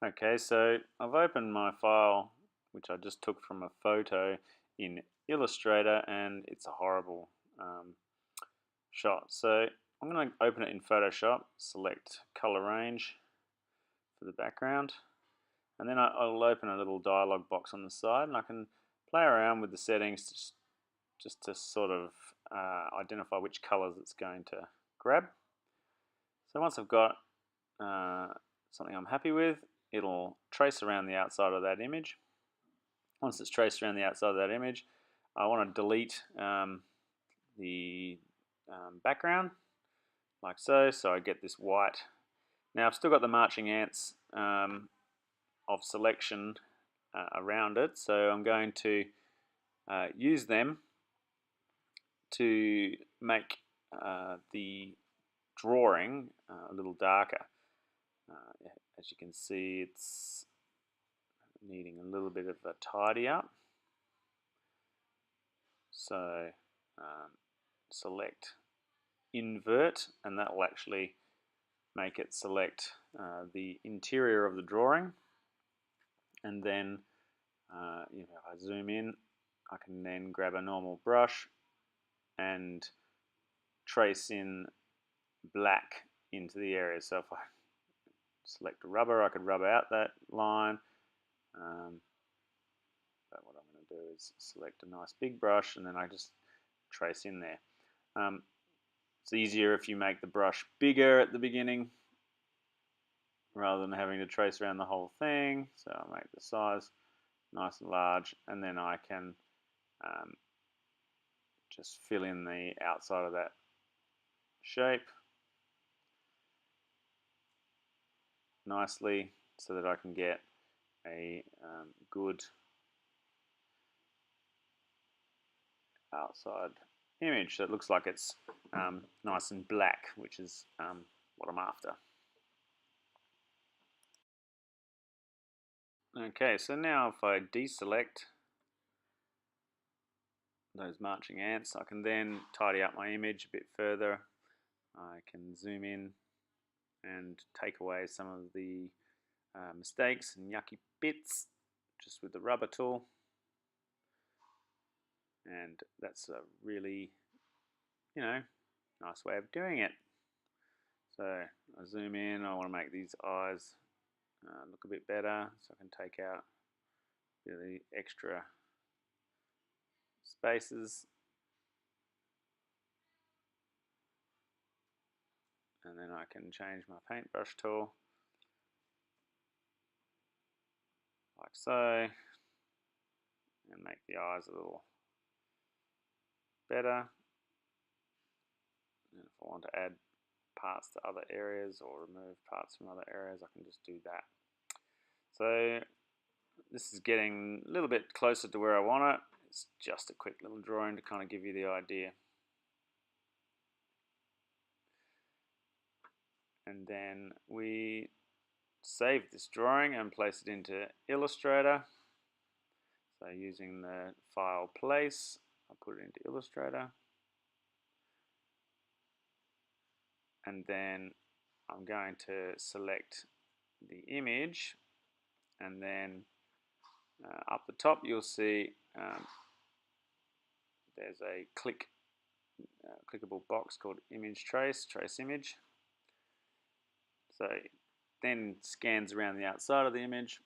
Okay, so I've opened my file, which I just took from a photo in Illustrator, and it's a horrible shot. So I'm going to open it in Photoshop, select color range for the background, and then I'll open a little dialog box on the side, and I can play around with the settings just to sort of identify which colors it's going to grab. So once I've got something I'm happy with, it'll trace around the outside of that image. Once it's traced around the outside of that image, I want to delete the background like so, so I get this white. Now I've still got the marching ants of selection around it, so I'm going to use them to make the drawing a little darker. As you can see, it's needing a little bit of a tidy up. So select invert, and that will actually make it select the interior of the drawing. And then if I zoom in, I can then grab a normal brush and trace in black into the area. So if I select a rubber, I could rub out that line. But what I'm going to do is select a nice big brush, and then I just trace in there. It's easier if you make the brush bigger at the beginning rather than having to trace around the whole thing. So I'll make the size nice and large, and then I can just fill in the outside of that shape nicely so that I can get a good outside image. So it looks like it's nice and black, which is what I'm after. Okay, so now if I deselect those marching ants, I can then tidy up my image a bit further. I can zoom in and take away some of the mistakes and yucky bits just with the rubber tool. And that's a really, nice way of doing it. So I zoom in, I want to make these eyes look a bit better, so I can take out a bit of the extra spaces. And then I can change my paintbrush tool like so, and make the eyes a little better. And if I want to add parts to other areas or remove parts from other areas, I can just do that. So this is getting a little bit closer to where I want it. It's just a quick little drawing to kind of give you the idea. And then we save this drawing and place it into Illustrator. So using the file place, I'll put it into Illustrator. And then I'm going to select the image, and then up the top you'll see there's a clickable box called image trace image. So then scans around the outside of the image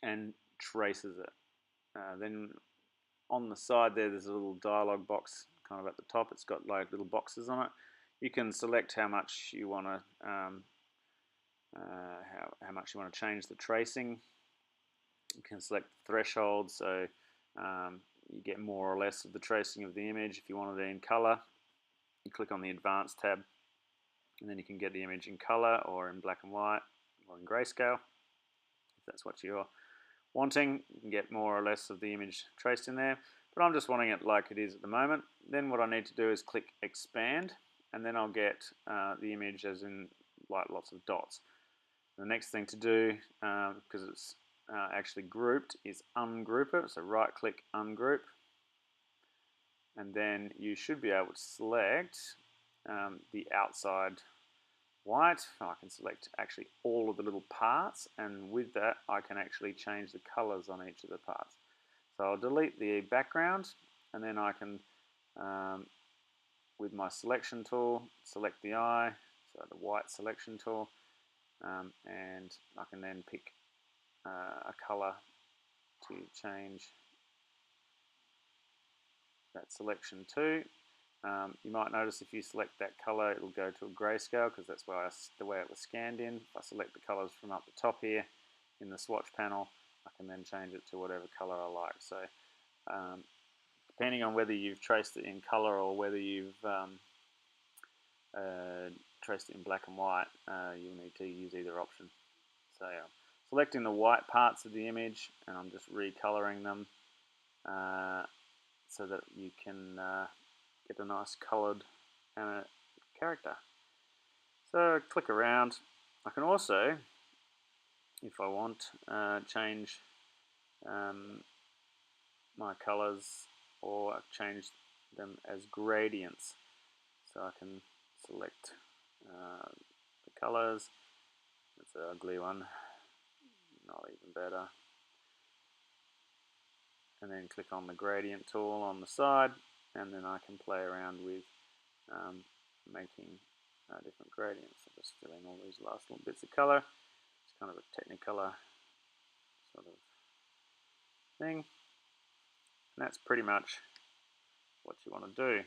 and traces it. Then on the side there's a little dialog box kind of at the top. It's got like little boxes on it. You can select how much you want to how much you want to change the tracing. You can select the threshold, so you get more or less of the tracing of the image. If you wanted it in color, you click on the Advanced tab, and then you can get the image in color or in black and white or in grayscale. If that's what you're wanting, you can get more or less of the image traced in there. But I'm just wanting it like it is at the moment. Then what I need to do is click Expand, and then I'll get the image as in like lots of dots. The next thing to do, because it's actually grouped, is ungroup it. So right click ungroup, and then you should be able to select the outside white, I can select actually all of the little parts, and with that I can actually change the colors on each of the parts. So I'll delete the background, and then I can, with my selection tool, select the eye, so the white selection tool, and I can then pick a color to change that selection to. You might notice if you select that color, it'll go to a grayscale because that's where the way it was scanned in. If I select the colors from up the top here in the swatch panel, I can then change it to whatever color I like. So depending on whether you've traced it in color or whether you've traced it in black and white, you'll need to use either option. So selecting the white parts of the image, and I'm just recoloring them so that you can get a nice colored character. So click around. I can also, if I want, change my colors or change them as gradients. So I can select the colors. That's an ugly one, not even better. And then click on the gradient tool on the side, and then I can play around with making different gradients. I'm just filling all these last little bits of color. It's kind of a Technicolor sort of thing. And that's pretty much what you want to do.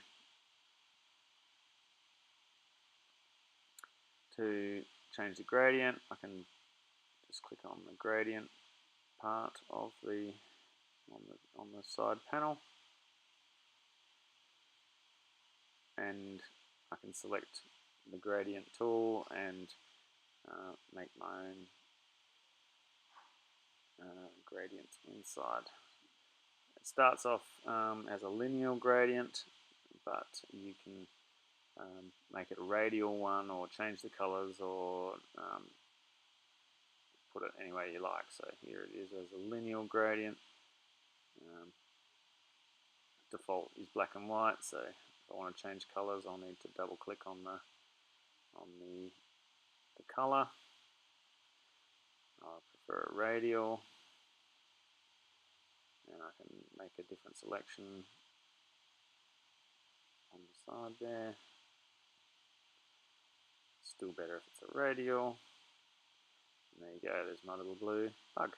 To change the gradient, I can just click on the gradient part of the on the side panel, and I can select the gradient tool and make my own gradients inside. It starts off as a linear gradient, but you can make it a radial one, or change the colors, or put it any way you like. So here it is as a linear gradient. Default is black and white, so if I want to change colors, I'll need to double click on the color. I prefer a radial, and I can make a different selection on the side there. Still better if it's a radial. And there you go, there's my little blue bug.